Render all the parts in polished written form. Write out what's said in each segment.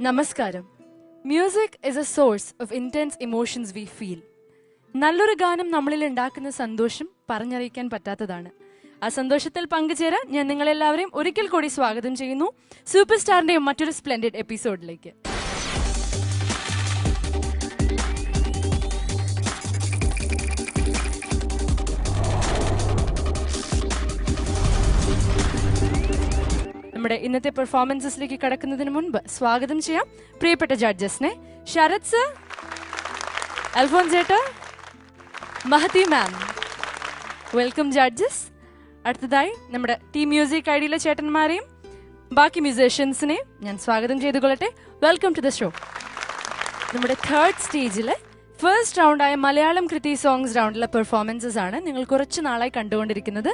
നമസ്കാരം. Music is A source of intense emotions we feel. നല്ലൊരു ഗാനം നമ്മളിൽ ഉണ്ടാക്കുന്ന സന്തോഷം പറഞ്ഞറിയിക്കാൻ പറ്റാത്തതാണ്. ആ സന്തോഷത്തിൽ പങ്കുചേരാൻ ഞാൻ നിങ്ങളെല്ലാവരെയും ഒരിക്കൽ കൂടി സ്വാഗതം ചെയ്യുന്നു സൂപ്പർ സ്റ്റാറിൻ്റെയും മറ്റൊരു സ്പ്ലെൻഡിഡ് എപ്പിസോഡിലേക്ക്. നമ്മുടെ ഇന്നത്തെ പെർഫോമൻസസിലേക്ക് കടക്കുന്നതിന് മുൻപ് സ്വാഗതം ചെയ്യാം പ്രിയപ്പെട്ട ജഡ്ജസിനെ. ശരത് സർ, അൽഫോൻസ് ചേട്ടാ, മഹതി മാം, വെൽക്കം ജഡ്ജസ്. അടുത്തതായി നമ്മുടെ ടീം മ്യൂസിക് ഐഡിയിലെ ചേട്ടന്മാരെയും ബാക്കി മ്യൂസീഷ്യൻസിനെയും ഞാൻ സ്വാഗതം ചെയ്തുകൊള്ളട്ടെ. Welcome to the show. നമ്മുടെ തേർഡ് സ്റ്റേജിലെ ഫസ്റ്റ് റൗണ്ടായ മലയാളം കൃതി സോങ്സ് റൗണ്ടിലെ പെർഫോമൻസസ് ആണ് നിങ്ങൾ കുറച്ച് നാളായി കണ്ടുകൊണ്ടിരിക്കുന്നത്.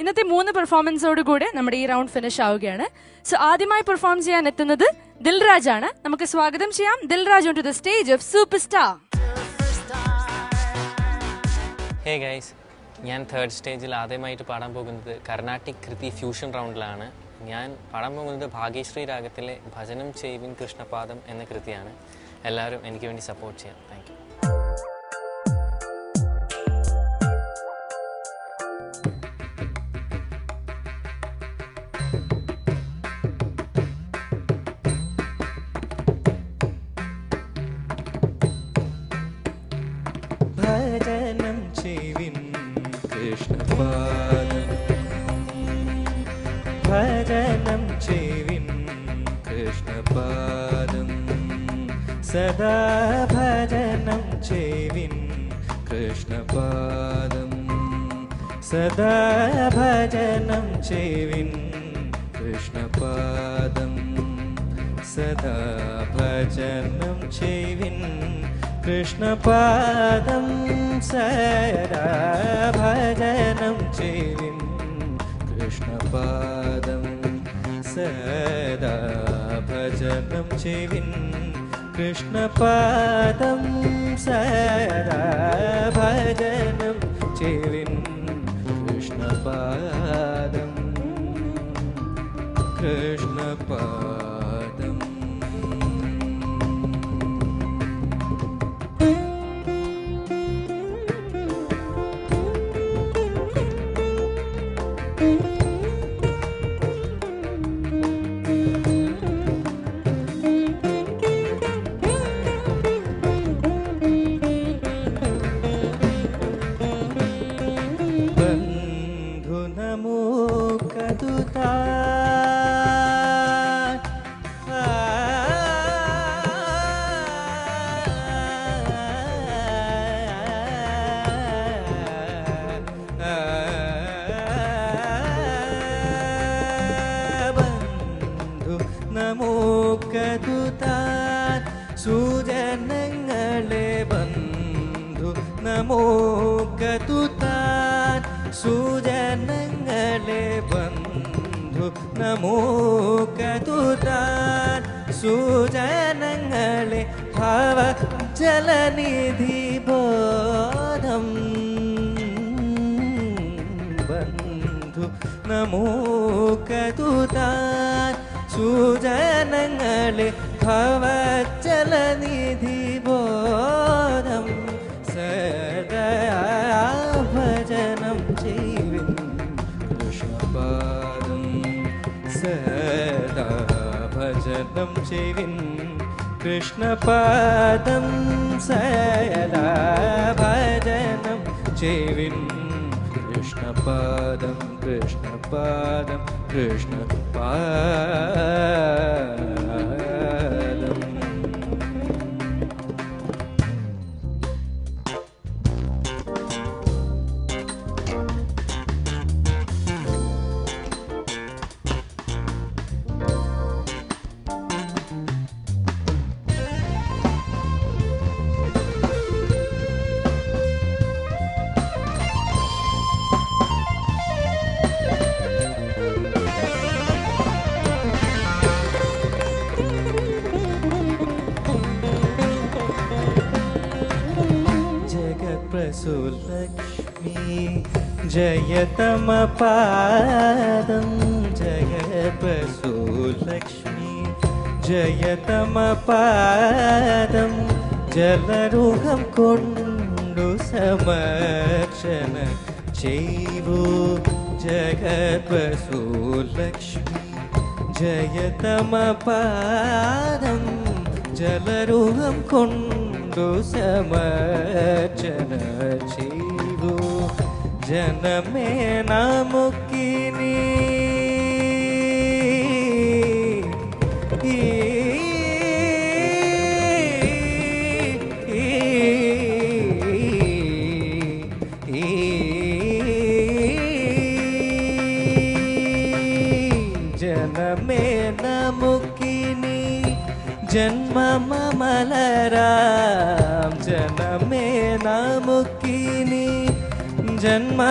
ഇന്നത്തെ 3 പെർഫോമൻസോടുകൂടെ നമ്മുടെ ഈ റൗണ്ട് ഫിനിഷ് ആവുകയാണ്. സോ ആദ്യമായി പെർഫോം ചെയ്യാൻ എത്തുന്നത് ദിൽരാജ് ആണ്. നമുക്ക് സ്വാഗതം ചെയ്യാം Dilraj on to the stage of super star. Hey guys, ഞാൻ തേർഡ് സ്റ്റേജിൽ ആദ്യമായിട്ട് പാടാൻ പോകുന്നത് കർണാട്ടിക് കൃതി ഫ്യൂഷൻ റൗണ്ടിലാണ്. ഞാൻ പാടാൻ പോകുന്നത് ഭാഗ്യശ്രീ രാഗത്തിലെ ഭജനം ചെയ്വിൻ കൃഷ്ണപാദം എന്ന കൃതിയാണ്. എല്ലാവരും എനിക്ക് വേണ്ടി സപ്പോർട്ട് ചെയ്യാം. Thank you. ഭജനം ചെയ്വിൻ കൃഷ്ണപാദം, ഭജനം ചെയ്വിൻ കൃഷ്ണപാദം, സദാ ഭജനം ചെയ്വിൻ കൃഷ്ണപാദം, സദാ ഭജനം ചെയ്വിൻ കൃഷ്ണപാദം, സദാ ഭജനം ചെയ്വിൻ കൃഷ്ണപാദം, സദാ ഭജനം ചെയ്വിൻ കൃഷ്ണപാദം, സദാ ഭജനം ചെയ്വിൻ കൃഷ്ണപാദം, സദാ ഭജനം ചെയ്വിൻ കൃഷ്ണപാദം, കൃഷ്ണപാദം. സുജനങ്ങളെ ബന്ധു നമോകതുതാൻ, സുജനങ്ങളെ ബന്ധു നമോകതുതാൻ, സുജനങ്ങളെ ഭാവജലനിധി ബോധം ബന്ധു നമോകതുതാൻ, സുജനങ്ങളെ ഭവജലനിധി ബോധം, സദാ ഭജനം ചെയ്വിൻ കൃഷ്ണപാദം, സദാ ഭജനം ചെയ്വിൻ കൃഷ്ണപാദം, സദാ ഭജനം ചെയ്വിൻ കൃഷ്ണപാദം, കൃഷ്ണപാദം, കൃഷ്ണപാദം. जगत्प्रसूलक्ष्मी जयतमपादं, जगत्प्रसूलक्ष्मी ജയതമപാദം ജലരൂഹം കൊണ്ടു സമർച്ചന ചെയ്വു ജഗദ്വസുലക്ഷ്മി ജയതമപാദം ജലരൂഹം കൊണ്ടു സമർച്ചന ചെയ്വു ജനമേ നമുക്കിനി ജനമേ നമുക്കിനി ജന്മമലരാം ജനമേ നമുക്കിനി ജന്മമലരാം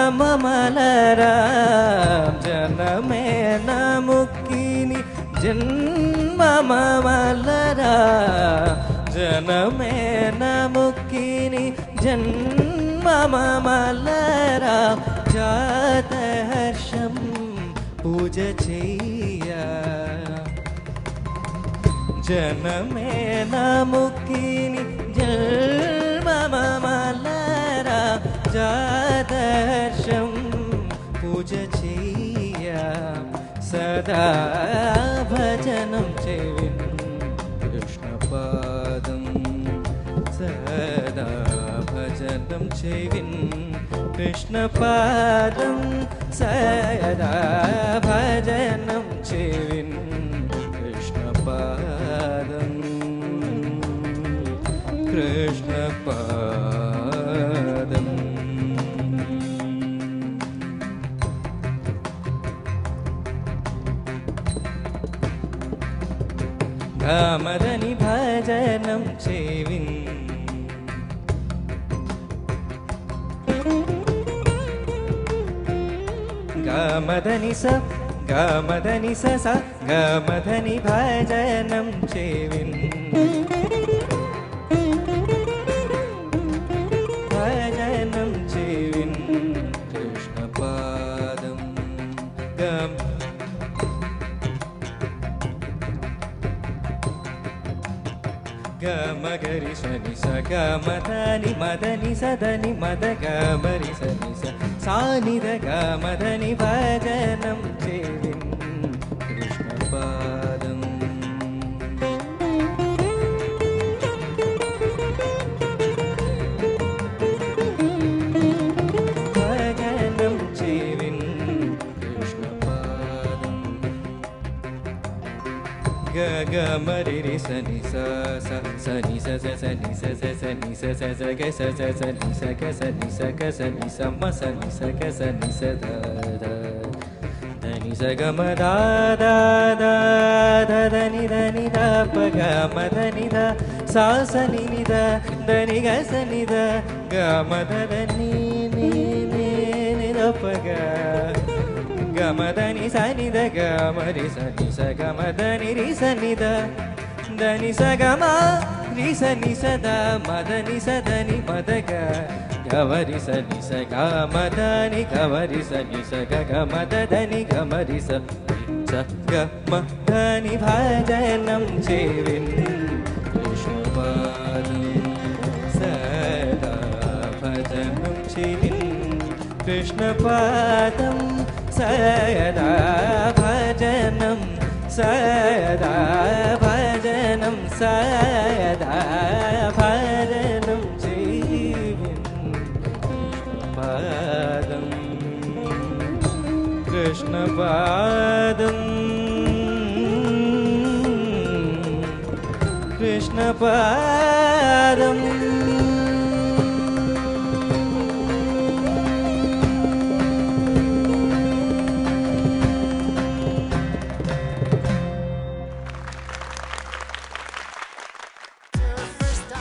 ജനമേ നമുക്കിനി ജന്മമലരാം ജനമേ നമുക്കിനി ജന്മമലരാം ജാതഹർഷം പൂജ ചെയ്യ ജനമേ നമുക്കിനി ജന്മമലരാം ജാതഹർഷം പൂജ ചെയ്യ സദാ ഭജനം ചെയ്വിൻ കൃഷ്ണപാദം സദാ ഭജനം ചെയ്വിൻ കൃഷ്ണപാദം സദാ ഭജനം ചെയ്വിൻ കൃഷ്ണപാദം കൃഷ്ണപാദം ഗമദനി ഭജനം ചെയ്വിൻ ഗമദനി സ ഗമദനി സ സ ഗമദനി ഭജനം ചെയ്വിൻ ഭജനം ചെയ്വിൻ കൃഷ്ണപാദം ഗമഗരി ശനി സ ഗമദനി മദനി സദനി മദ ഗമരി സനി സ സാനിധ ഗമദനി ഭജനം ചെയ്വിൻ കൃഷ്ണപാദം ഭജനം ചെയ്വിൻ കൃഷ്ണപാദം ഗമരി സനി സ സനി സ സനി സ സനി സ സ ഗ സ സനി സ ഗ സനി സ ഗ സനി സ മ സനി സ ഗ സനി സ ധ ധനി സ ഗ മ ധ ധ ധ ധ ധനി ധനി ധ പ ഗ മ ധനി ധ സ സനി നി ധ ധനി ഗ സനി ധ ഗ മ ധ ധനി നി നി നി ധ പ ഗ ഗമദനി സനി ധ ഗമരി സനി സ ഗമദനി രി സനി ധ ധനി സ ഗമ രി സനി സ ധ മദനി സ ധനി മദ ഗ ഗമരി സനി സ ഗമദനി ഗമരി സനി സ ഗ ഗമദ ധനി ഗമരി സ ഗമദനി ഭജനം ചെയ്വിൻ കൃഷ്ണപാദം സദാ ഭജനം ചെയ്വിൻ കൃഷ്ണപാദം സദാ ഭജനം സദാ ഭജനം സദാ ഭജനം ചെയ്വിൻ കൃഷ്ണപാദം കൃഷ്ണപാദം കൃഷ്ണപാദം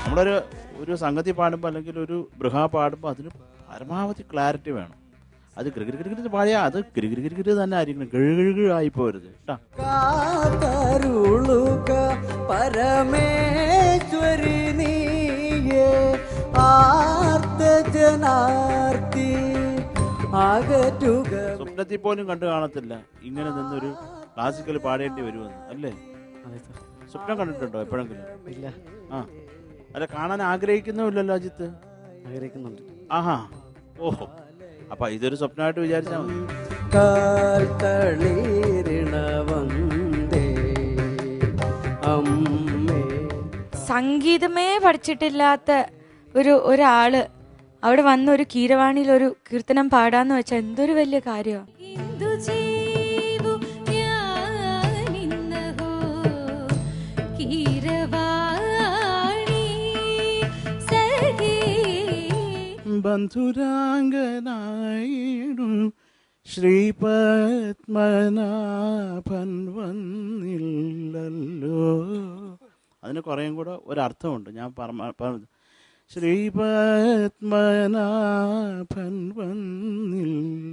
നമ്മളൊരു ഒരു സംഗതി പാടുമ്പോൾ അല്ലെങ്കിൽ ഒരു ബൃഹ പാടുമ്പോൾ അതിന് പരമാവധി ക്ലാരിറ്റി വേണം. അത് ഗിരിഗിരി പാടിയാൽ അത് ഗിരിഗിരി തന്നെ ആയിരിക്കണം, കിഴുകിഴായി പോരുത് കേട്ടോ. പരമേശ്വരി നീയേ ആർത്തജനാർത്തി അകറ്റുക. സ്വപ്നത്തിൽ പോലും കണ്ടു കാണത്തില്ല ഇങ്ങനെ നിന്നൊരു ക്ലാസിക്കൽ പാടേണ്ടി വരുമെന്ന്, അല്ലേ? സ്വപ്നം കണ്ടിട്ടുണ്ടോ എപ്പോഴെങ്കിലും? ഇല്ല. ആ അല്ല, കാണാൻ ആഗ്രഹിക്കുന്നുമില്ലല്ലോ അജിത്ത്? ആഗ്രഹിക്കുന്നുണ്ട്. ആഹാ, ഓഹോ, അപ്പൊ ഇതൊരു സ്വപ്നമായിട്ട് വിചാരിച്ചാൽ മതി. കാൽ തളിരിണ വന്ദേ അമ്മേ. സംഗീതമേ പഠിച്ചിട്ടില്ലാത്ത ഒരാള് അവിടെ വന്ന് ഒരു കീരവാണിയിൽ ഒരു കീർത്തനം പാടാന്ന് വെച്ചാൽ എന്തൊരു വലിയ കാര്യമാണ്. ബന്ധുരാംഗനായിടും ശ്രീപത്മനാഭൻ വന്നില്ലല്ലോ. അതിന് കുറേയും കൂടെ ഒരർത്ഥമുണ്ട്. ഞാൻ പറഞ്ഞത് ശ്രീപത്മനാഭൻ വന്നില്ലല്ലോ.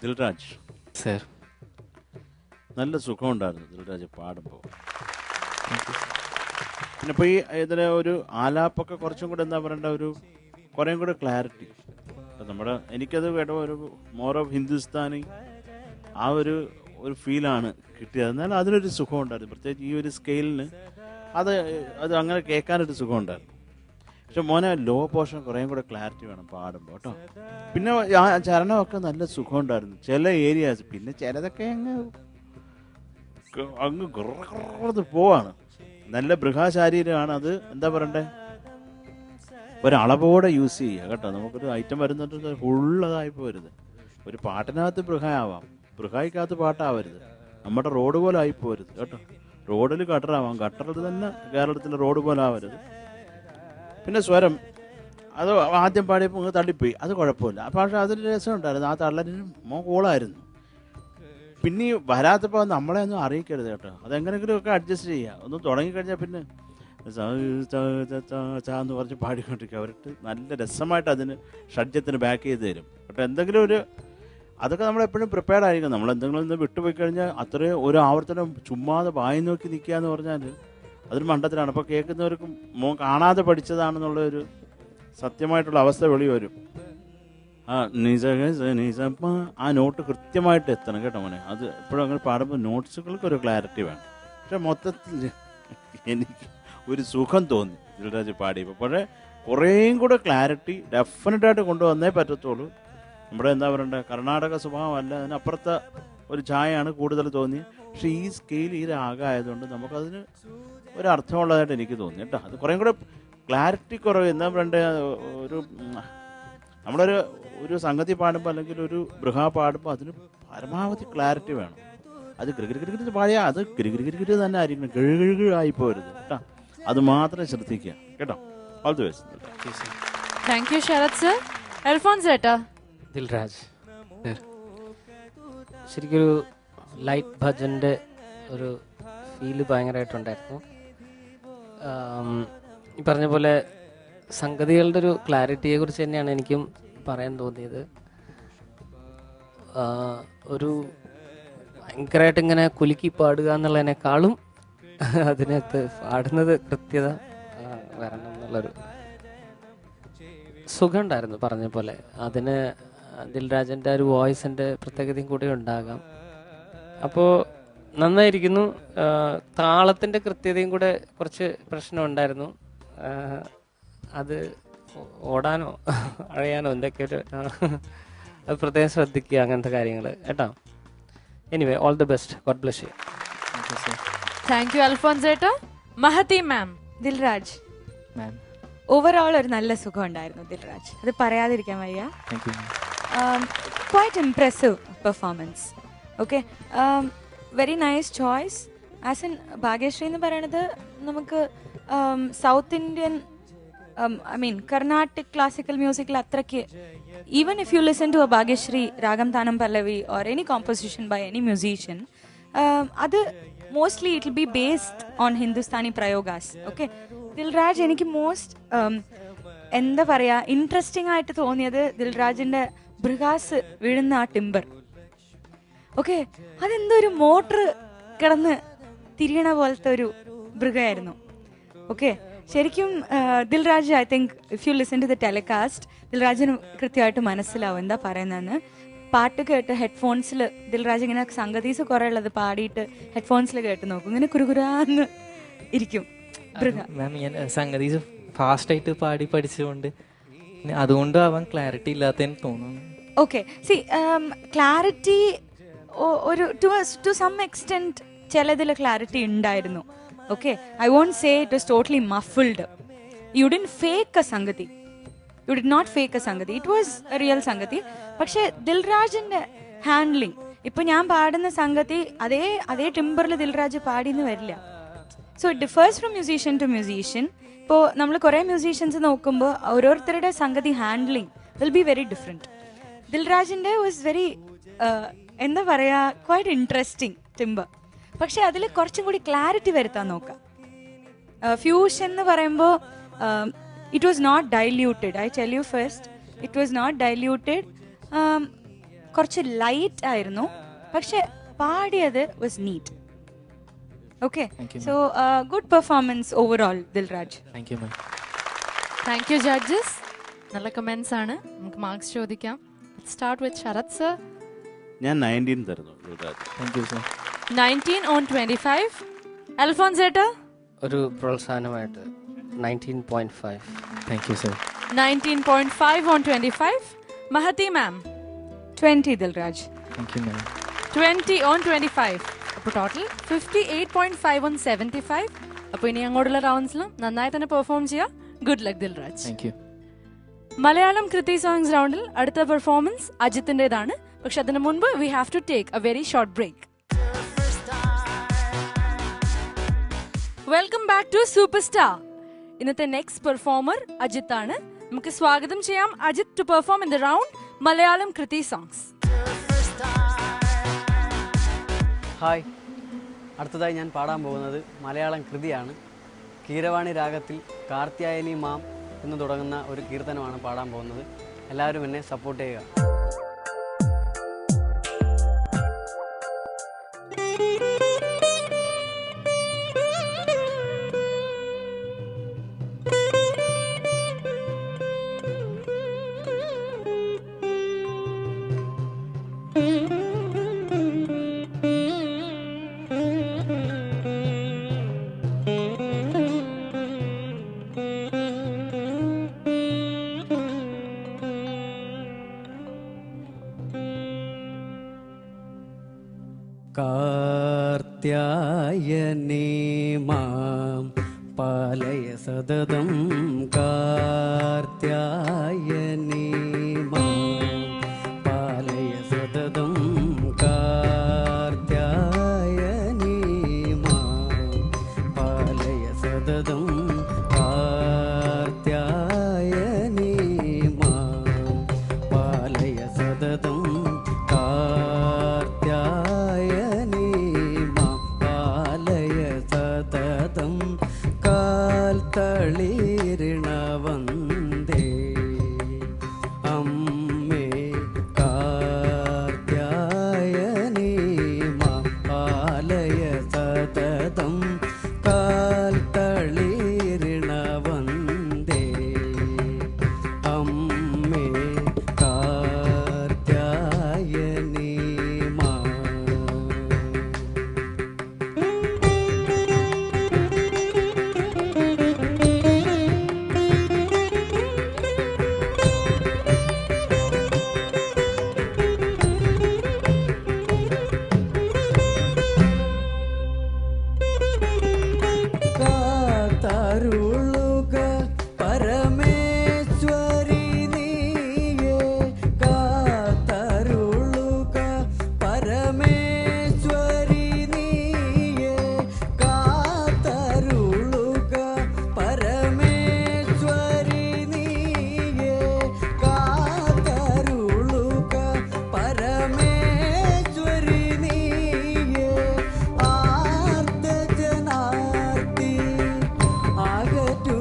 ദിൽരാജ് സർ, നല്ല സുഖമുണ്ടായിരുന്നു ദിൽരാജ് പാടുമ്പോൾ. പിന്നെ ഇപ്പോൾ ഈ ഇതിലെ ഒരു ആലാപ്പൊക്കെ കുറച്ചും കൂടെ എന്താ പറയണ്ട, ഒരു കുറേയും കൂടെ ക്ലാരിറ്റി. നമ്മുടെ എനിക്കത് കേട്ടോ ഒരു മോർ ഓഫ് ഹിന്ദുസ്ഥാനി ആ ഒരു ഫീലാണ് കിട്ടിയത്. എന്നാൽ അതിനൊരു സുഖം ഉണ്ടായിരുന്നു, പ്രത്യേകിച്ച് ഈ ഒരു സ്കെയിലിന് അത് അങ്ങനെ കേൾക്കാനൊരു സുഖം ഉണ്ടായിരുന്നു. പക്ഷെ മോനെ ലോ പോർഷൻ കുറേയും കൂടെ ക്ലാരിറ്റി വേണം പാടുമ്പോൾ കേട്ടോ. പിന്നെ ആ ചരണമൊക്കെ നല്ല സുഖം ഉണ്ടായിരുന്നു ചില ഏരിയാസ്. പിന്നെ ചിലതൊക്കെ അങ്ങ് കുറന്ന് പോവാണ്. നല്ല ബൃഹാശാരീരമാണ് അത്. എന്താ പറയണ്ടേ, ഒരളവോടെ യൂസ് ചെയ്യുക കേട്ടോ. നമുക്കൊരു ഐറ്റം വരുന്നുണ്ട് ഫുള്ളതായി പോരുത്. ഒരു പാട്ടിനകത്ത് ബൃഹയാവാം, ബൃഹായിക്കകത്ത് പാട്ടാവരുത്. നമ്മുടെ റോഡ് പോലെ ആയി പോരുത് കേട്ടോ. റോഡിൽ ഗട്ടറാവാം, ഗട്ടറിൽ തന്നെ കേരളത്തിലെ റോഡ് പോലെ ആവരുത്. പിന്നെ സ്വരം അത് ആദ്യം പാടിയപ്പോൾ തള്ളിപ്പോയി, അത് കുഴപ്പമില്ല. പക്ഷേ അതൊരു രസമുണ്ടായിരുന്നു. ആ തള്ളലിന് കോളായിരുന്നു. പിന്നെ വരാത്തപ്പോൾ നമ്മളെ ഒന്നും അറിയിക്കരുത് കേട്ടോ. അതെങ്ങനെയെങ്കിലും ഒക്കെ അഡ്ജസ്റ്റ് ചെയ്യുക. ഒന്ന് തുടങ്ങിക്കഴിഞ്ഞാൽ പിന്നെ എന്ന് പറഞ്ഞ് പാടിക്കൊണ്ടിരിക്കുക. അവർക്ക് നല്ല രസമായിട്ട് അതിന് ഷഡ്ജത്തിന് ബാക്ക് ചെയ്ത് തരും കേട്ടോ. എന്തെങ്കിലും ഒരു അതൊക്കെ നമ്മളെപ്പോഴും പ്രിപ്പയർഡ് ആയിരിക്കും. നമ്മൾ എന്തെങ്കിലും ഒന്ന് വിട്ടുപോയി കഴിഞ്ഞാൽ അത്രയും ഒരു ആവർത്തനം ചുമ്മാതെ വായി നോക്കി നിൽക്കുക എന്ന് പറഞ്ഞാൽ അതൊരു മണ്ടത്തിലാണ്. അപ്പോൾ കേൾക്കുന്നവർക്കും കാണാതെ പഠിച്ചതാണെന്നുള്ളൊരു സത്യമായിട്ടുള്ള അവസ്ഥ വെളി വരും. ആ നിസപ്പ ആ നോട്ട് കൃത്യമായിട്ട് എത്തണം കേട്ടോ മോനെ. അത് എപ്പോഴും അങ്ങനെ പാടുമ്പോൾ നോട്ട്സുകൾക്ക് ഒരു ക്ലാരിറ്റി വേണം. പക്ഷെ മൊത്തത്തിൽ എനിക്ക് ഒരു സുഖം തോന്നി ദിൽരാജ് പാടിയപ്പോൾ. പക്ഷേ കുറേയും കൂടെ ക്ലാരിറ്റി ഡെഫിനറ്റായിട്ട് കൊണ്ടുവന്നേ പറ്റത്തുള്ളൂ. നമ്മുടെ എന്താ പറയണ്ടേ, കർണാടക സ്വഭാവമല്ല, അതിനപ്പുറത്തെ ഒരു ഛായയാണ് കൂടുതൽ തോന്നിയത്. പക്ഷേ ഈ സ്കെയിൽ ഈ രാഗമായതുകൊണ്ട് നമുക്കതിന് ഒരർത്ഥമുള്ളതായിട്ട് എനിക്ക് തോന്നി കേട്ടോ. അത് കുറേയും കൂടെ ക്ലാരിറ്റി കുറവ്. എന്താ പറയണ്ടേ, നമ്മളൊരു സംഗതി പാടുമ്പോൾ അല്ലെങ്കിൽ ഒരു ബൃഹാ പാടുമ്പോൾ അതിന് പരമാവധി ക്ലാരിറ്റി വേണം. അത് ഗിരിഗിരി പാടിയാൽ അത് ഗിരിഗിരി തന്നെ ആയിരിക്കണം, ഗിഴുകിഴായി പോരുത് കേട്ടോ. അത് മാത്രം ശ്രദ്ധിക്കുക കേട്ടോ. All the best. Thank you Sarath sir. Alphons ചേട്ടാ. ദിൽരാജ് ശരിക്കൊരു ലൈറ്റ് ഭജൻ്റെ ഒരു ഫീല് ഭയങ്കരമായിട്ടുണ്ടായിരുന്നു. ഈ പറഞ്ഞ പോലെ സംഗതികളുടെ ഒരു ക്ലാരിറ്റിയെ കുറിച്ച് തന്നെയാണ് എനിക്കും പറയാൻ തോന്നിയത്. ഒരു ഭയങ്കരമായിട്ട് ഇങ്ങനെ കുലുക്കി പാടുക എന്നുള്ളതിനേക്കാളും അതിനകത്ത് പാടുന്നത് കൃത്യത വരണം എന്നുള്ളൊരു സുഖം ഉണ്ടായിരുന്നു. പറഞ്ഞ പോലെ അതിന് ദിൽരാജൻ്റെ ഒരു വോയിസിൻ്റെ പ്രത്യേകതയും കൂടി ഉണ്ടാകാം. അപ്പോൾ നന്നായിരിക്കുന്നു. താളത്തിൻ്റെ കൃത്യതയും കൂടെ കുറച്ച് പ്രശ്നം ഉണ്ടായിരുന്നു. അത് ഓടാനോ അഴയാനോ എന്തൊക്കെ ഒരു അത് പ്രത്യേകം ശ്രദ്ധിക്കുക, അങ്ങനത്തെ കാര്യങ്ങൾ കേട്ടോ. Anyway, all the best. God bless you. Thank you Alphons ചേട്ടാ. മഹതി മാം. ദിൽരാജ് മാം, ഓവറോൾ ഒരു നല്ല സുഖം ഉണ്ടായിരുന്നു ദിൽരാജ്, അത് പറയാതിരിക്കാൻ വയ്യ. Thank you. Quite impressive performance. Okay, very nice choice. As in Bhagyashree എന്ന് പറയണത് നമുക്ക് South Indian I mean Carnatic classical മ്യൂസിക്കിൽ അത്രയ്ക്ക്, even if you listen to a Bhagyashree ragam tanam pallavi or any composition by any musician, അത് mostly it will be based on Hindustani പ്രയോഗാസ്. Okay, Dilraj എനിക്ക് most എന്താ പറയുക ഇൻട്രസ്റ്റിംഗ് ആയിട്ട് തോന്നിയത് ദിൽരാജിൻ്റെ ബൃഹാസ് വീഴുന്ന ആ ടിമ്പർ. ഓക്കെ, അതെന്തോ ഒരു മോട്ടർ കിടന്ന് തിരിയണ പോലത്തെ ഒരു മൃഗമായിരുന്നു. ഓക്കെ, ശരിക്കും Dilraj, I think if you listen to the telecast, ദിൽരാജിന് കൃത്യമായിട്ട് മനസ്സിലാവും എന്താ പറയുന്നതെന്ന്. പാട്ട് കേട്ട് ഹെഡ്ഫോൺസിൽ ദിൽരാജ് ഇങ്ങനെ സംഗതീസ് കുറേ ഉള്ളത് പാടിയിട്ട് ഹെഡ്ഫോൺസിൽ കേട്ട് നോക്കും, ഇങ്ങനെ കുരുകുരാന്ന് ഇരിക്കും മാം. ഞാൻ സംഗതി ഫാസ്റ്റായിട്ട് പാടി പഠിച്ചുകൊണ്ട് അതുകൊണ്ട് അവൻ ക്ലാരിറ്റി ഇല്ലാത്തതെന്ന് തോന്നുന്നു. ഓക്കെ, സി ക്ലാരിറ്റി ഒരു ടു സം എക്സ്റ്റെൻറ്റ് ചിലതിൽ ക്ലാരിറ്റി ഉണ്ടായിരുന്നു. Okay, I won't say it was totally muffled. You didn't fake a sangati, you did not fake a sangati, it was a real sangati. പക്ഷേ ദിൽരാജിന്റെ ഹാൻഡ്ലിങ്, ഇപ്പൊ ഞാൻ പാടുന്ന സംഗതി അതേ ടിമ്പറിൽ ദിൽരാജ് പാടിയെന്ന് വരില്ല. So it differs from musician to musician. ഇപ്പോൾ നമ്മൾ കുറേ മ്യൂസീഷ്യൻസ് നോക്കുമ്പോൾ ഓരോരുത്തരുടെ സംഗതി handling will be very different. ദിൽരാജിൻ്റെ വാസ് വെരി എന്താ പറയുക, ക്വൈറ്റ് ഇൻട്രസ്റ്റിംഗ് ടിമ്പർ. പക്ഷെ അതിൽ കുറച്ചും കൂടി ക്ലാരിറ്റി വരുത്താൻ നോക്കാം. ഫ്യൂഷൻ എന്ന് പറയുമ്പോൾ it was not diluted. I tell you first, it was not diluted. കുറച്ച് ലൈറ്റ് ആയിരുന്നു, പക്ഷെ പാടിയത് was neat. Okay, so good performance overall Dilraj. Thank you ma'am. Thank you judges, നല്ല കമന്റ്സ് ആണ്. നമുക്ക് മാർക്സ് ചോദിക്കാം. Start with Sharath sir. ഞാൻ 19 തരുന്നു. Thank you sir. 19 on 25. Alphons ഏട്ടാ? ഒരു പ്രോത്സാഹനമായിട്ട് 19.5. Thank you sir. 19.5 on 25. Mahathi ma'am? 20 Dilraj. Thank you ma'am. 20 on 25. അപ്പോൾ ടോട്ടൽ 58.5 on 75. അപ്പോൾ ഇനി അങ്ങോട്ടുള്ള റൗണ്ട്സിലും നന്നായി തന്നെ പെർഫോം ചെയ്യുക. Good luck Dilraj. Thank you. Malayalam കൃതി സോങ്സ് റൗണ്ടിൽ അടുത്ത പെർഫോമൻസ് അജിത്തിൻ്റെതാണ്. പക്ഷെ അതിന് മുൻപ് we have to take a very short break. Welcome back to super star. ഇന്നത്തെ നെക്സ്റ്റ് പെർഫോമർ അജിത്ത് ആണ്. നമുക്ക് സ്വാഗതം ചെയ്യാം Ajith to perform in the round Malayalam കൃതി സോങ്സ്. ഹായ്, അടുത്തതായി ഞാൻ പാടാൻ പോകുന്നത് മലയാളം കൃതിയാണ്. കീരവാണി രാഗത്തിൽ കാർത്യായനി മാം എന്ന് തുടങ്ങുന്ന ഒരു കീർത്തനമാണ് പാടാൻ പോകുന്നത്. എല്ലാവരും എന്നെ സപ്പോർട്ട് ചെയ്യുക. കാർത്യായനി മാം പാലയ സതതം, കാർത്യായനി മാം പാലയ സതതം, കാർത്യായനി മാം പാലയ സതതം, കാർത്യായനി മാം പാലയ സതതം, കാർത്യായനി മാം പാലയ സതതം, കാൽ തളിരിണ വന്ദേ അമ്മേ കാർത്യായനി മാം പാലയ സതതം, കാൽ തളിരിണ വന്ദേ അമ്മേ കാർത്യായനി മാം. കാത്തരുളുക പരമേശ്വരി നീയേ, കാത്തരുളുക പരമേശ്വരി നീയേ, കാത്തരുളുക പരമേശ്വരി നീയേ, കാത്തരുളുക പരമേശ്വരി നീയേ, ആർത്തജനാർത്തി അകറ്റു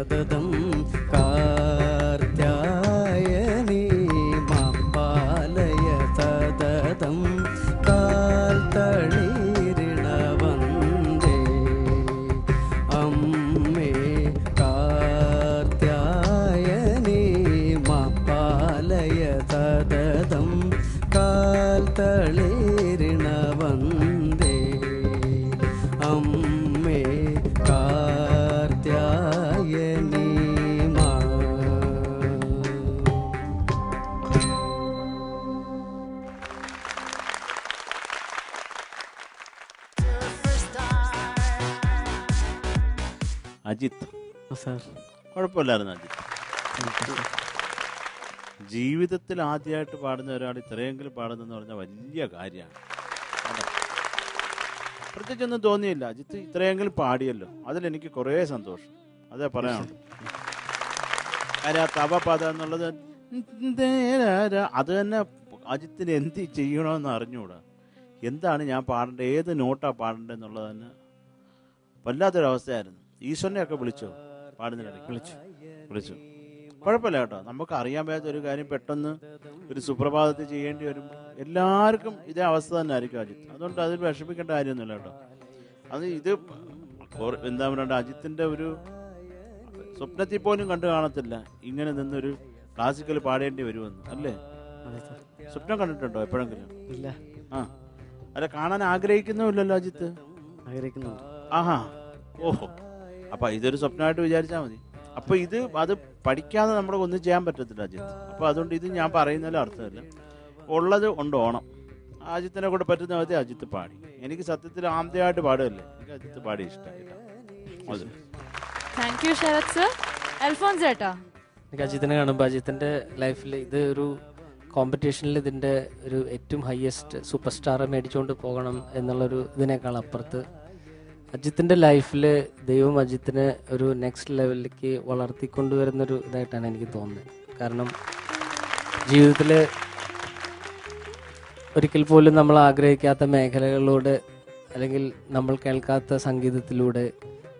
സതതം കാർത്യായനി മാം പാലയ സതതം കാൽത്തളീരിണ വന്ദേ അമ്മേ കാർത്യായനി മാം പാലയ സതതം കാൽത്തളീരിണ വന്ദേ അമ്മേ കാർത്യായനി മാ. അജിത്ത് സാർ കുഴപ്പമില്ലായിരുന്നു അജിത്ത്. ജീവിതത്തിൽ ആദ്യമായിട്ട് പാടുന്ന ഒരാൾ ഇത്രയെങ്കിലും പാടുന്നെന്ന് പറഞ്ഞാൽ വലിയ കാര്യമാണ്. പ്രത്യേകിച്ചൊന്നും തോന്നിയില്ല. അജിത്ത് ഇത്രയെങ്കിലും പാടിയല്ലോ, അതിലെനിക്ക് കുറേ സന്തോഷം. അതേ പറയാനുള്ളൂ. കാര്യം ആ തവ പദം എന്നുള്ളത് അത് തന്നെ അജിത്തിന് എന്ത് ചെയ്യണമെന്ന് അറിഞ്ഞുകൂടാ. എന്താണ് ഞാൻ പാടേണ്ടത്, ഏത് നോട്ടാണ് പാടേണ്ടത് എന്നുള്ളത് തന്നെ വല്ലാത്തൊരവസ്ഥയായിരുന്നു. ഈശ്വരനെയൊക്കെ വിളിച്ചോ പാടുന്നതിനിടയ്ക്ക്? വിളിച്ചു. കുഴപ്പമില്ല കേട്ടോ. നമുക്ക് അറിയാൻ പറ്റാത്ത ഒരു കാര്യം പെട്ടെന്ന് ഒരു സുപ്രഭാതത്തിൽ ചെയ്യേണ്ടി വരുമ്പോൾ എല്ലാവർക്കും ഇതേ അവസ്ഥ തന്നെ ആയിരിക്കും അജിത്ത്. അതുകൊണ്ട് അതിൽ വിഷമിക്കേണ്ട കാര്യമൊന്നുമില്ല കേട്ടോ. അത് ഇത് എന്താ പറയണ്ട, അജിത്തിൻ്റെ ഒരു സ്വപ്നത്തിൽ പോലും കണ്ടു കാണത്തില്ല ഇങ്ങനെ നിന്നൊരു ക്ലാസിക്കൽ പാടേണ്ടി വരുമെന്ന്. അല്ലേ? സ്വപ്നം കണ്ടിട്ടുണ്ടോ എപ്പോഴെങ്കിലും? ഇല്ല. ആ, അല്ല, കാണാൻ ആഗ്രഹിക്കുന്നുമില്ലല്ലോ അജിത്ത്? ആഗ്രഹിക്കുന്നുണ്ട്. ആഹാ, ഓഹോ. അപ്പം ഇതൊരു സ്വപ്നമായിട്ട് വിചാരിച്ചാൽ മതി. അപ്പോൾ അത് പഠിക്കാതെ നമ്മളെ ഒന്നും ചെയ്യാൻ പറ്റത്തില്ല അജിത്ത്. അപ്പോൾ അതുകൊണ്ട് ഇത് ഞാൻ പറയുന്നതിൽ അർത്ഥമില്ല. ഉള്ളത് ഉണ്ട് ഓണം. അജിത്തിനെ കൂടെ പറ്റുന്ന മതി അജിത്ത് പാടി. എനിക്ക് സത്യത്തിൽ ആദ്യമായിട്ട് പാടുകയല്ലേ, എനിക്ക് അജിത്ത് പാടി ഇഷ്ടമായില്ല. അത് thank you Sarath sir. Alphons ചേട്ടാ, എനിക്ക് അജിത്തിനെ കാണുമ്പോൾ അജിത്തിൻ്റെ ലൈഫിൽ ഇത് ഒരു കോമ്പറ്റീഷനിൽ ഇതിൻ്റെ ഒരു ഏറ്റവും ഹയസ്റ്റ് സൂപ്പർ സ്റ്റാറെ മേടിച്ചുകൊണ്ട് പോകണം എന്നുള്ളൊരു ഇതിനേക്കാൾ അപ്പുറത്ത് അജിത്തിൻ്റെ ലൈഫിൽ ദൈവം അജിത്തിനെ ഒരു നെക്സ്റ്റ് ലെവലിലേക്ക് വളർത്തിക്കൊണ്ടുവരുന്നൊരു ഇതായിട്ടാണ് എനിക്ക് തോന്നുന്നത്. കാരണം ജീവിതത്തിൽ ഒരിക്കൽ പോലും നമ്മൾ ആഗ്രഹിക്കാത്ത മേഖലകളിലൂടെ അല്ലെങ്കിൽ നമ്മൾ കേൾക്കാത്ത സംഗീതത്തിലൂടെ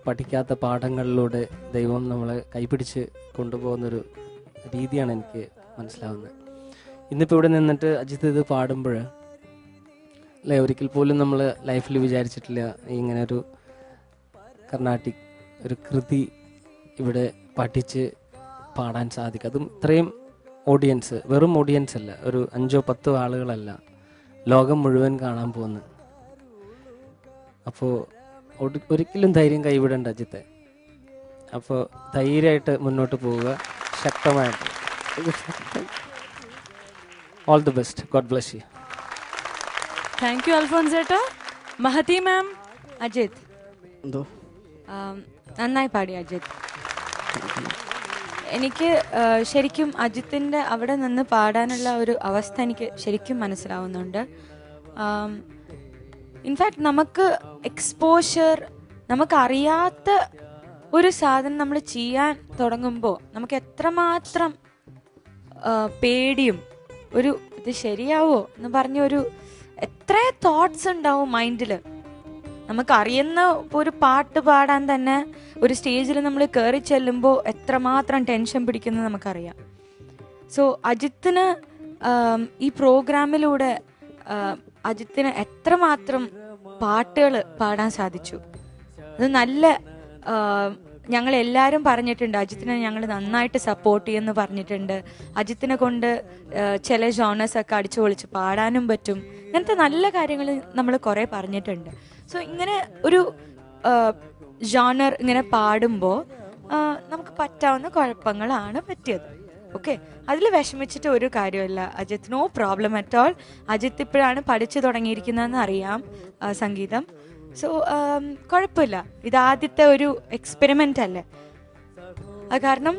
പഠിക്കാത്ത പാഠങ്ങളിലൂടെ ദൈവം നമ്മളെ കൈപിടിച്ച് കൊണ്ടുപോകുന്നൊരു രീതിയാണ് എനിക്ക് മനസ്സിലാവുന്നത്. ഇന്നിപ്പോൾ ഇവിടെ നിന്നിട്ട് അജിത്ത് ഇത് പാടുമ്പോൾ അല്ലേ, ഒരിക്കൽ പോലും നമ്മൾ ലൈഫിൽ വിചാരിച്ചിട്ടില്ല ഇങ്ങനെ ഒരു കർണാട്ടിക് ഒരു കൃതി ഇവിടെ പഠിച്ച് പാടാൻ സാധിക്കും. അതും ഇത്രയും ഓഡിയൻസ്, വെറും ഓഡിയൻസ് അല്ല, ഒരു 5-10 ആളുകളല്ല, ലോകം മുഴുവൻ കാണാൻ പോകുന്നത്. അപ്പോൾ ഒരിക്കലും ധൈര്യം കൈവിടേണ്ട അജിത്തെ. അപ്പോൾ ധൈര്യമായിട്ട് മുന്നോട്ട് പോവുക, ശക്തമായിട്ട്. All the best. God bless you. Thank you Alphons ചേട്ടാ. മഹതി മാം. അജിത്ത് എന്തോ നന്നായി പാടി അജിത്ത്. എനിക്ക് ശരിക്കും അജിത്തിൻ്റെ അവിടെ നിന്ന് പാടാനുള്ള ഒരു അവസ്ഥ എനിക്ക് ശരിക്കും മനസ്സിലാവുന്നുണ്ട്. ഇൻഫാക്ട് നമുക്ക് എക്സ്പോഷർ, നമുക്കറിയാത്ത ഒരു സാധനം നമ്മൾ ചെയ്യാൻ തുടങ്ങുമ്പോൾ നമുക്ക് എത്രമാത്രം പേടിയും ഒരു ഇത് ശരിയാവോ എന്ന് പറഞ്ഞൊരു എത്ര തോട്ട്സ് ഉണ്ടാവും മൈൻഡിൽ. നമുക്കറിയുന്ന ഒരു പാട്ട് പാടാൻ തന്നെ ഒരു സ്റ്റേജിൽ നമ്മൾ കയറി ചെല്ലുമ്പോൾ എത്രമാത്രം ടെൻഷൻ പിടിക്കുന്നത് നമുക്കറിയാം. സോ അജിത്തിന് ഈ പ്രോഗ്രാമിലൂടെ അജിത്തിന് എത്രമാത്രം പാട്ടുകൾ പാടാൻ സാധിച്ചു. അത് നല്ല ഞങ്ങളെല്ലാവരും പറഞ്ഞിട്ടുണ്ട് അജിത്തിനെ ഞങ്ങൾ നന്നായിട്ട് സപ്പോർട്ട് ചെയ്യുമെന്ന് പറഞ്ഞിട്ടുണ്ട്. അജിത്തിനെ കൊണ്ട് ചില ജോണേഴ്സൊക്കെ അടിച്ചു പൊളിച്ച് പാടാനും പറ്റും. ഇങ്ങനത്തെ നല്ല കാര്യങ്ങൾ നമ്മൾ കുറേ പറഞ്ഞിട്ടുണ്ട്. സോ ഇങ്ങനെ ഒരു ജോണർ ഇങ്ങനെ പാടുമ്പോൾ നമുക്ക് പറ്റാവുന്ന കുഴപ്പങ്ങളാണ് പറ്റിയത്. ഓക്കെ, അതിൽ വിഷമിച്ചിട്ട് ഒരു കാര്യമില്ല Ajith. No problem at all. Ajith ഇപ്പോഴാണ് പഠിച്ചു തുടങ്ങിയിരിക്കുന്നതെന്ന് അറിയാം സംഗീതം. സോ കുഴപ്പമില്ല, ഇതാദ്യത്തെ ഒരു എക്സ്പെരിമെൻ്റ് അല്ലേ, അത് കാരണം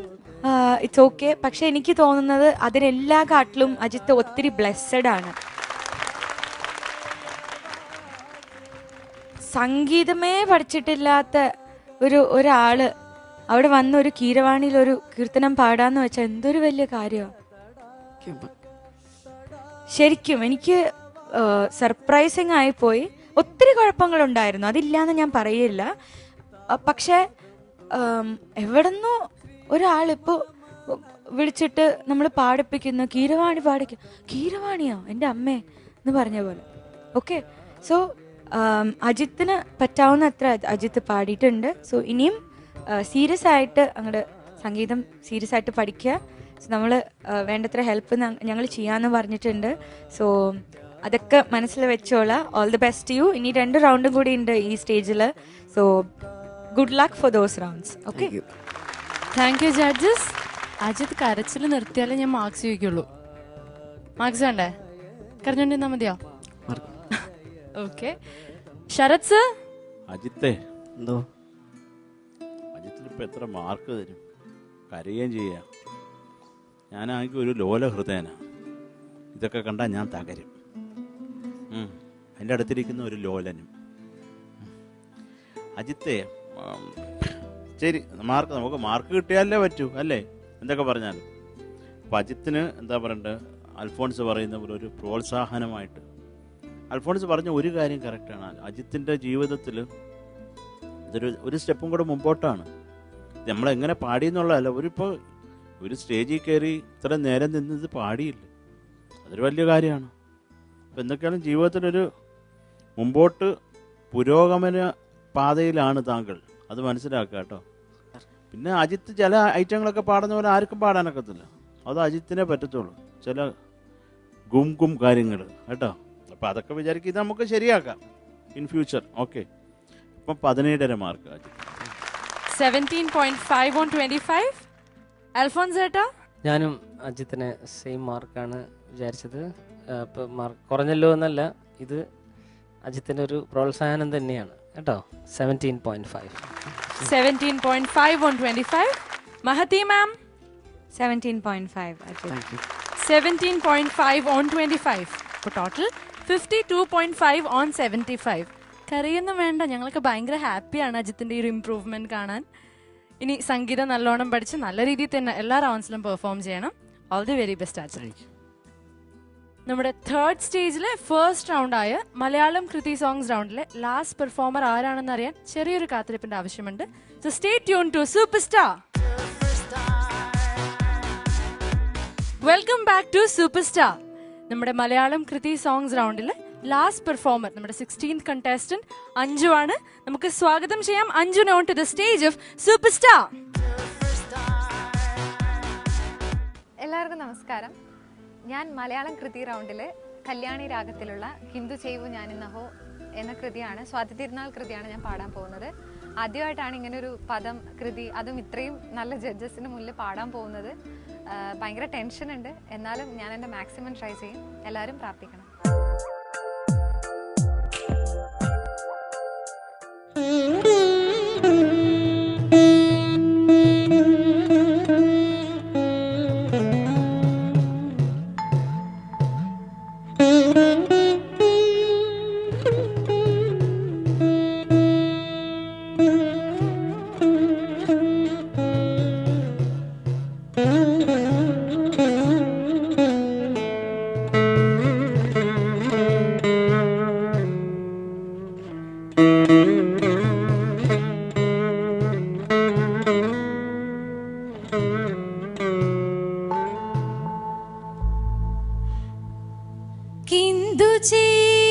ഇറ്റ്സ് ഓക്കെ. പക്ഷെ എനിക്ക് തോന്നുന്നത് അതിനെല്ലാ കാട്ടിലും അജിത്ത് ഒത്തിരി ബ്ലെസ്സഡ് ആണ്. സംഗീതമേ പഠിച്ചിട്ടില്ലാത്ത ഒരാള് അവിടെ വന്ന ഒരു കീരവാണിയിൽ ഒരു കീർത്തനം പാടാന്ന് വെച്ചാൽ എന്തൊരു വലിയ കാര്യമാണ്. ശരിക്കും എനിക്ക് സർപ്രൈസിങ് ആയിപ്പോയി. ഒത്തിരി കുഴപ്പങ്ങളുണ്ടായിരുന്നു, അതില്ലാന്ന് ഞാൻ പറയില്ല. പക്ഷെ എവിടെന്നോ ഒരാളിപ്പോൾ വിളിച്ചിട്ട് നമ്മൾ പാടിപ്പിക്കുന്നു, കീരവാണി പാടിക്കും. കീരവാണിയോ എൻ്റെ അമ്മേ എന്ന് പറഞ്ഞ പോലെ. ഓക്കെ, സോ അജിത്തിന് പറ്റാവുന്ന അത്ര അജിത്ത് പാടിയിട്ടുണ്ട്. സോ ഇനിയും സീരിയസ് ആയിട്ട് അങ്ങോട്ട് സംഗീതം സീരിയസ് ആയിട്ട് പഠിക്കുക. സോ നമ്മൾ വേണ്ടത്ര ഹെൽപ്പ് ഞങ്ങൾ ചെയ്യാമെന്ന് പറഞ്ഞിട്ടുണ്ട്. സോ അതൊക്കെ മനസ്സിൽ വെച്ചോളാം. All the best you. ഇനി 2 റൗണ്ടും കൂടി ഉണ്ട് ഈ സ്റ്റേജിൽ. So good luck for those rounds. Okay, thank you judges. Ajith കരച്ചിൽ നിർത്തിയാലേ ഞാൻ മാർക്സ് ചോദിക്കുള്ളൂ. മാർക്സ് വേണ്ടേ? കരഞ്ഞോണ്ടിരുന്നാ മതിയോ? Okay, Sarath sir. അജിത്തേ, എന്തോ അജിത്തിന് ഇപ്പം എത്ര മാർക്ക് തരും? കരയുകയും ചെയ്യാം. ഞാനാണെങ്കിൽ ഒരു ലോല ഹൃദയനാണ്. ഇതൊക്കെ കണ്ടാൽ ഞാൻ തകരും. എൻ്റെ അടുത്തിരിക്കുന്ന ഒരു ലോലനും. അജിത്തേ, ശരി, നമുക്ക് മാർക്ക് കിട്ടിയാലേ പറ്റൂ അല്ലേ, എന്തൊക്കെ പറഞ്ഞാലും. അപ്പം അജിത്തിന് എന്താ പറയണ്ടത്, അൽഫോൺസ് പറയുന്ന പോലെ ഒരു പ്രോത്സാഹനമായിട്ട്. അൽഫോൺസ് പറഞ്ഞ ഒരു കാര്യം കറക്റ്റാണ്. അജിത്തിൻ്റെ ജീവിതത്തിൽ ഒരു സ്റ്റെപ്പും കൂടെ മുമ്പോട്ടാണ്. നമ്മളെങ്ങനെ പാടിയെന്നുള്ളതല്ല, ഒരു സ്റ്റേജിൽ കയറി ഇത്ര നേരം നിന്നത് പാടിയില്ല, അതൊരു വലിയ കാര്യമാണ്. അപ്പം എന്തൊക്കെയാണ് ജീവിതത്തിലൊരു മുമ്പോട്ട് പുരോഗമന പാതയിലാണ് താങ്കൾ, അത് മനസ്സിലാക്കുക കേട്ടോ. പിന്നെ അജിത്ത് ചില ഐറ്റങ്ങളൊക്കെ പാടുന്ന പോലെ ആർക്കും പാടാനൊക്കത്തില്ല, അത് അജിത്തിനെ പറ്റത്തുള്ളൂ, ചില ഗും കാര്യങ്ങൾ കേട്ടോ. അപ്പം അതൊക്കെ വിചാരിക്കും, ഇത് നമുക്ക് ശരിയാക്കാം ഇൻ ഫ്യൂച്ചർ. ഓക്കെ, ഇപ്പം 17.5 മാർക്ക് അജിത്ത്. 17.5 on 25. അൽഫോൺസ് ചേട്ടാ? ഞാനും അജിത്തിന് സെയിം മാർക്കാണ് വിചാരിച്ചത്. ഇപ്പം മാർക്ക് കുറഞ്ഞല്ലോ എന്നല്ല, ഇത് അജിത്തിൻ്റെ ഒരു പ്രോത്സാഹനം തന്നെയാണ് കേട്ടോ. 17.5. 17.5 on 25. മഹതി മാം? 17.5. 17.5 on 25. അപ്പോൾ ടോട്ടൽ 52.5 on 75. കറിയൊന്നും വേണ്ട, ഞങ്ങൾക്ക് ഭയങ്കര ഹാപ്പിയാണ് അജിത്തിൻ്റെ ഈ ഒരു ഇമ്പ്രൂവ്മെൻറ്റ് കാണാൻ. ഇനി സംഗീതം നല്ലോണം പഠിച്ച് നല്ല രീതിയിൽ തന്നെ എല്ലാ റൗണ്ട്സിലും പെർഫോം ചെയ്യണം. All the very best Ajith. നമ്മുടെ 3rd സ്റ്റേജിലെ ഫസ്റ്റ് റൗണ്ടായ മലയാളം കൃതി സോങ്സ് റൗണ്ടിലെ ലാസ്റ്റ് പെർഫോമർ ആരാണെന്ന് അറിയാൻ ചെറിയൊരു കാത്തിരിപ്പിന്റെ ആവശ്യമുണ്ട്. So stay tune to super star. Welcome back to super star. നമ്മുടെ മലയാളം കൃതി സോങ്സ് റൗണ്ടിലെ ലാസ്റ്റ് പെർഫോമർ നമ്മുടെ 16th contestant അഞ്ജു ആണ്. നമുക്ക് സ്വാഗതം ചെയ്യാം അഞ്ജുനെ on to the stage of super Star. എല്ലാവർക്കും നമസ്കാരം. ഞാൻ മലയാളം കൃതി റൗണ്ടിലെ കല്യാണി രാഗത്തിലുള്ള ഹിന്ദു ചെയ്വു ഞാനിന്നഹോ എന്ന കൃതിയാണ്, സ്വാതി തിരുനാൾ കൃതിയാണ് ഞാൻ പാടാൻ പോകുന്നത്. ആദ്യമായിട്ടാണ് ഇങ്ങനൊരു പദം കൃതി, അതും ഇത്രയും നല്ല ജഡ്ജസിന് മുന്നിൽ പാടാൻ പോകുന്നത്. ഭയങ്കര ടെൻഷൻ ഉണ്ട്, എന്നാലും ഞാൻ എൻ്റെ മാക്സിമം ട്രൈ ചെയ്യും. എല്ലാവരും പ്രാർത്ഥിക്കണം. Say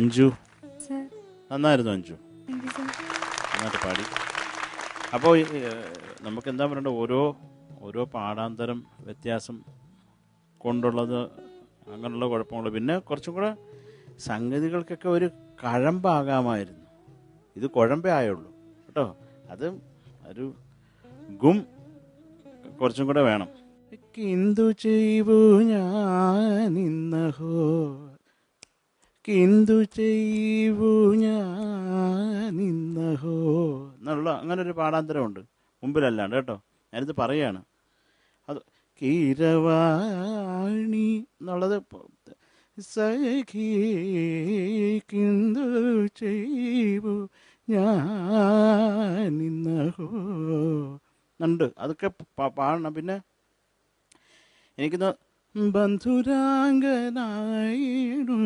Anju sir. നന്നായിരുന്നു അഞ്ജു, താങ്ക് യു സർ. നന്നായിട്ട് പാടി. അപ്പോൾ നമുക്ക് എന്താ പറയണ്ട, ഓരോ പാടാന്തരം വ്യത്യാസം കൊണ്ടുള്ളത് അങ്ങനെയുള്ള കുഴപ്പങ്ങൾ. പിന്നെ കുറച്ചും കൂടെ സംഗതികൾക്കൊക്കെ ഒരു കഴമ്പാകാമായിരുന്നു. ഇത് കുഴമ്പേ ആയുള്ളൂ കേട്ടോ. അത് ഒരു ഗും കുറച്ചും കൂടെ വേണം. കിന്തു ചെയ്വു ഞാനിന്നഹോ, കിന്തു ചെയ്വു ഞാനിന്നഹോ എന്നുള്ള അങ്ങനെ ഒരു പാടാന്തരമുണ്ട് മുമ്പിലല്ലാണ്ട് കേട്ടോ. ഞാനിത് പറയുകയാണ്. അത് കീരവാണി എന്നുള്ളത് സഖി കിന്തു ചെയ്വു ഞാനിന്നഹോ ഉണ്ട്. അതൊക്കെ പാടണം. പിന്നെ എനിക്കിന്ന് ബന്ധുരാംഗനായിടും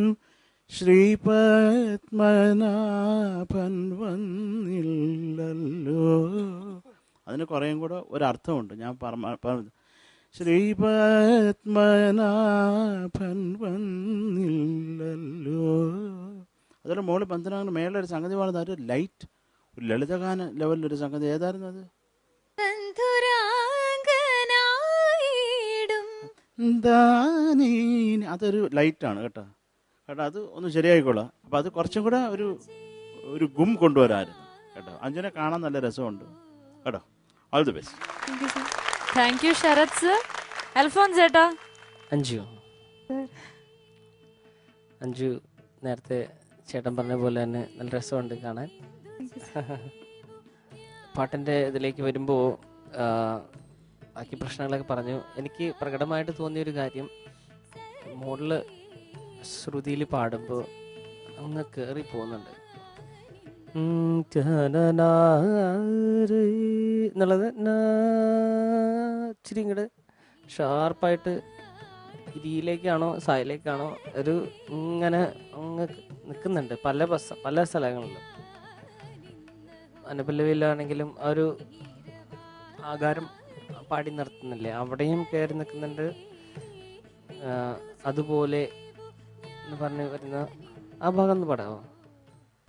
ശ്രീപത്മനാഭൻ വന്നില്ലല്ലോ, അതിന് കുറേയും കൂടെ ഒരർത്ഥമുണ്ട്. ഞാൻ പറഞ്ഞു ശ്രീപത്മനാഭൻ വന്നില്ലല്ലോ. അതുപോലെ മോള് ബന്ധുരാംഗ മേളൊരു സംഗതി പാടുന്നത് ഒരു ലൈറ്റ്, ഒരു ലളിതഗാന ലെവലിലൊരു സംഗതി. ഏതായിരുന്നു അത്? അതൊരു ലൈറ്റാണ് കേട്ടോ. കേട്ടോ, അത് ഒന്ന് ശരിയായിക്കോളാം. അപ്പം അത് കുറച്ചും കൂടെ ഒരു ഗും കൊണ്ടുവരാമായിരുന്നു കേട്ടോ. അഞ്ജുനെ കാണാൻ നല്ല രസമുണ്ട് കേട്ടോ. All the best. Thank you Sarath sir. Alphons ചേട്ടാ. അഞ്ജു നേരത്തെ ചേട്ടൻ പറഞ്ഞ പോലെ തന്നെ നല്ല രസമുണ്ട് കാണാൻ. പാട്ടിൻ്റെ ഇതിലേക്ക് വരുമ്പോൾ ബാക്കി പ്രശ്നങ്ങളൊക്കെ പറഞ്ഞു. എനിക്ക് പ്രകടമായിട്ട് തോന്നിയൊരു കാര്യം, മോളിൽ ശ്രുതിയിൽ പാടുമ്പോൾ അങ്ങ് കയറി പോകുന്നുണ്ട് എന്നുള്ളത്. ഇച്ചിരി ഇങ്ങോട്ട് ഷാർപ്പായിട്ട് രീതിയിലേക്കാണോ സായിലേക്കാണോ ഒരു ഇങ്ങനെ അങ്ങ് നിൽക്കുന്നുണ്ട് പല സ്ഥലങ്ങളിലും. അനുപല്ലവിയിലാണെങ്കിലും ആ ഒരു ആകാരം പാടി നിർത്തുന്നില്ലേ, അവിടെയും കയറി നിൽക്കുന്നുണ്ട്. അതുപോലെ എന്ന് പറഞ്ഞു വരുന്ന ആ ഭാഗം ഒന്ന് പാടാമോ?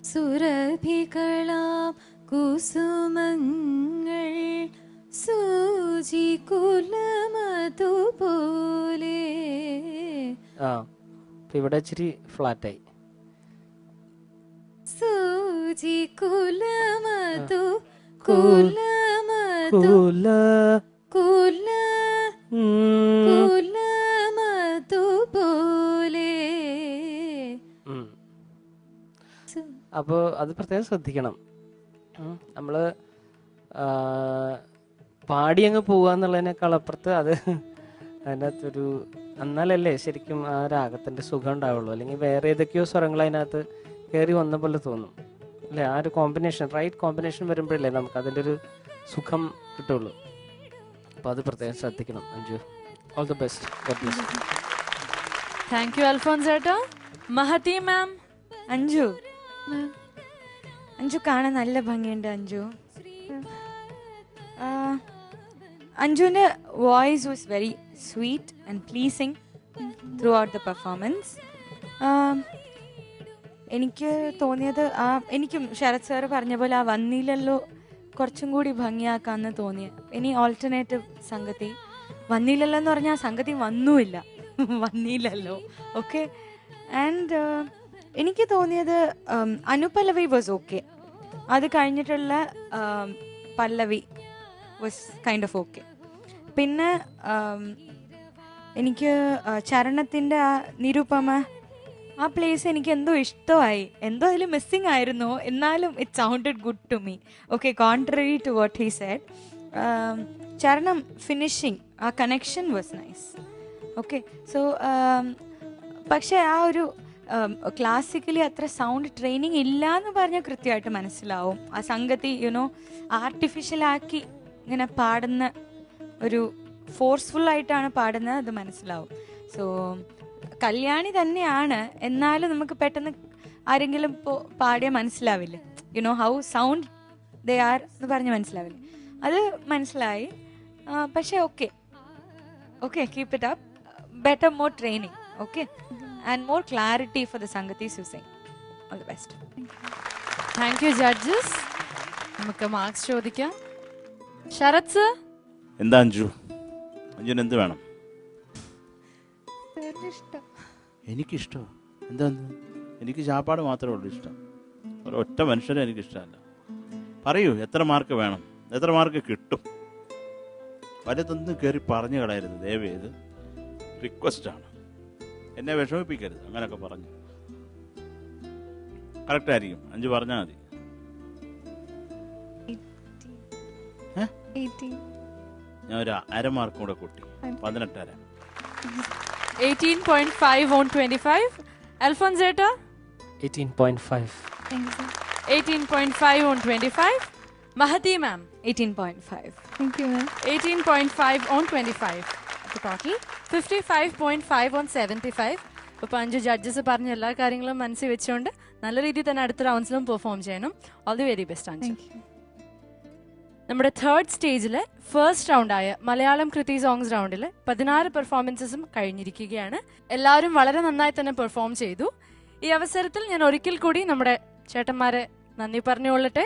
സുരഭികളാം കുസുമങ്ങൾ സൂചി കുലമതുപോലെ. ഇവിടെ ഇച്ചിരി ഫ്ലാറ്റായി. സൂചി കുലമതു കുലമതു കുല കുലമതുപോലെ. അപ്പോൾ അത് പ്രത്യേകം ശ്രദ്ധിക്കണം. നമ്മൾ പാടി അങ്ങ് പോവുക എന്നുള്ളതിനേക്കാൾ അപ്പുറത്ത് അതിനകത്തൊരു എന്നാലല്ലേ ശരിക്കും ആ രാഗത്തിൻ്റെ സുഖം ഉണ്ടാവുള്ളൂ. അല്ലെങ്കിൽ വേറെ ഏതൊക്കെയോ സ്വരങ്ങൾ അതിനകത്ത് കയറി വന്ന പോലെ തോന്നും അല്ലേ. ആ ഒരു കോമ്പിനേഷൻ, റൈറ്റ് കോമ്പിനേഷൻ വരുമ്പോഴല്ലേ നമുക്ക് അതിൻ്റെ ഒരു സുഖം കിട്ടുള്ളൂ. അപ്പോൾ അത് പ്രത്യേകം ശ്രദ്ധിക്കണം Anju. All the best. Thank you Alphons ചേട്ടാ. മഹതി മാം. അഞ്ജു കാണാൻ നല്ല ഭംഗിയുണ്ട് അഞ്ജു. അഞ്ജുവിൻ്റെ voice was very sweet and pleasing throughout the performance. എനിക്ക് തോന്നിയത് എനിക്കും ശരത് സാറ് പറഞ്ഞ പോലെ ആ വന്നില്ലല്ലോ കുറച്ചും കൂടി ഭംഗിയാക്കാമെന്ന് തോന്നിയത്. ഇനി ഓൾട്ടർനേറ്റീവ് സംഗതി വന്നില്ലല്ലോ എന്ന് പറഞ്ഞാൽ സംഗതി വന്നുമില്ല, വന്നില്ലല്ലോ. ഓക്കെ. ആൻഡ് എനിക്ക് തോന്നിയത് അനുപല്ലവി വാസ് ഓക്കെ. അത് കഴിഞ്ഞിട്ടുള്ള പല്ലവി വാസ് കൈൻഡ് ഓഫ് ഓക്കെ. പിന്നെ എനിക്ക് ചരണത്തിൻ്റെ ആ നിരുപമ ആ പ്ലേസ് എനിക്ക് എന്തോ ഇഷ്ടമായി. എന്തോ അതിൽ മിസ്സിങ് ആയിരുന്നു, എന്നാലും it sounded good to me. Okay, contrary to what he said. ചരണം ഫിനിഷിങ് ആ connection was nice. Okay. So പക്ഷേ ആ ഒരു ക്ലാസിക്കലി അത്ര സൗണ്ട് ട്രെയിനിങ് ഇല്ല എന്ന് പറഞ്ഞാൽ കൃത്യമായിട്ട് മനസ്സിലാവും. ആ സംഗതി ആർട്ടിഫിഷ്യലാക്കി ഇങ്ങനെ പാടുന്ന ഒരു ഫോഴ്സ്ഫുള്ളായിട്ടാണ് പാടുന്നത്, അത് മനസ്സിലാവും. സോ കല്യാണി തന്നെയാണ്, എന്നാലും നമുക്ക് പെട്ടെന്ന് ആരെങ്കിലും ഇപ്പോൾ പാടിയാൽ മനസ്സിലാവില്ല. ഹൗ സൗണ്ട് ദേ ആർ എന്ന് പറഞ്ഞ് മനസ്സിലാവില്ല. അത് മനസ്സിലായി. പക്ഷേ okay, keep it up. Better, more training. Okay, and more clarity for the Sangatis you sing. All the best. Thank you judges. നമുക്ക് മാർക്സ് ചോദിക്കാം. ശരത് സർ. എന്താ അഞ്ജു, അഞ്ജുന് എന്ത് വേണം? എനിക്കിഷ്ടം എന്താ? എനിക്ക് ചാപ്പാട് മാത്രമേ ഉള്ളൂ ഇഷ്ടം. ഒരൊറ്റ മനുഷ്യരെ എനിക്കിഷ്ടമല്ല. പറയൂ, എത്ര മാർക്ക് വേണം, എത്ര മാർക്ക് കിട്ടും? വലുതൊന്നും കയറി പറഞ്ഞു കളയരുത് ദയവേത്, റിക്വസ്റ്റാണ്. എന്നെ വിഷമിപ്പിക്കരുത്. അങ്ങനെയൊക്കെ പറഞ്ഞു കറക്റ്റായിരിക്കും. അഞ്ച് പറഞ്ഞാൽ മതി. ഞാൻ ഒരു അരമാർക്കും കൂടെ കൂട്ടി, 18.5. 18.5 on 25. Alfonzeta. 18.5. 18.5 on 25. Mahati ma'am. 18.5. Thank you, ma'am. 18.5 on 25. അപ്പോൾ ടോട്ടൽ 55.5 on 75. അപ്പോൾ 5 ജഡ്ജസ് പറഞ്ഞ എല്ലാ കാര്യങ്ങളും മനസ്സിൽ വെച്ചുകൊണ്ട് നല്ല രീതിയിൽ തന്നെ അടുത്ത റൗണ്ട്സിലും പെർഫോം ചെയ്യണം. ഓൾ ദി വെരി ബെസ്റ്റ് അഞ്ചു. നമ്മുടെ തേർഡ് സ്റ്റേജിലെ ഫസ്റ്റ് റൗണ്ടായ മലയാളം കൃതി സോങ്സ് റൗണ്ടിൽ 16 പെർഫോമൻസസും കഴിഞ്ഞിരിക്കുകയാണ്. എല്ലാവരും വളരെ നന്നായി തന്നെ പെർഫോം ചെയ്തു. ഈ അവസരത്തിൽ ഞാൻ ഒരിക്കൽ കൂടി നമ്മുടെ ചേട്ടന്മാരെ നന്ദി പറഞ്ഞുകൊള്ളട്ടെ.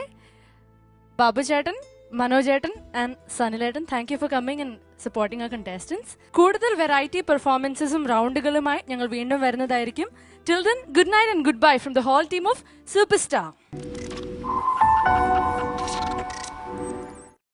ബാബു ചേട്ടൻ, മനോജ് ചേട്ടൻ ആൻഡ് സനിലേട്ടൻ, thank you for coming and supporting our contestants. കൂടുതൽ വെറൈറ്റി പെർഫോമൻസസും റൗണ്ടുകളുമായി ഞങ്ങൾ വീണ്ടും വരുന്നതായിരിക്കും. Till then, good night and goodbye from the whole team of super star.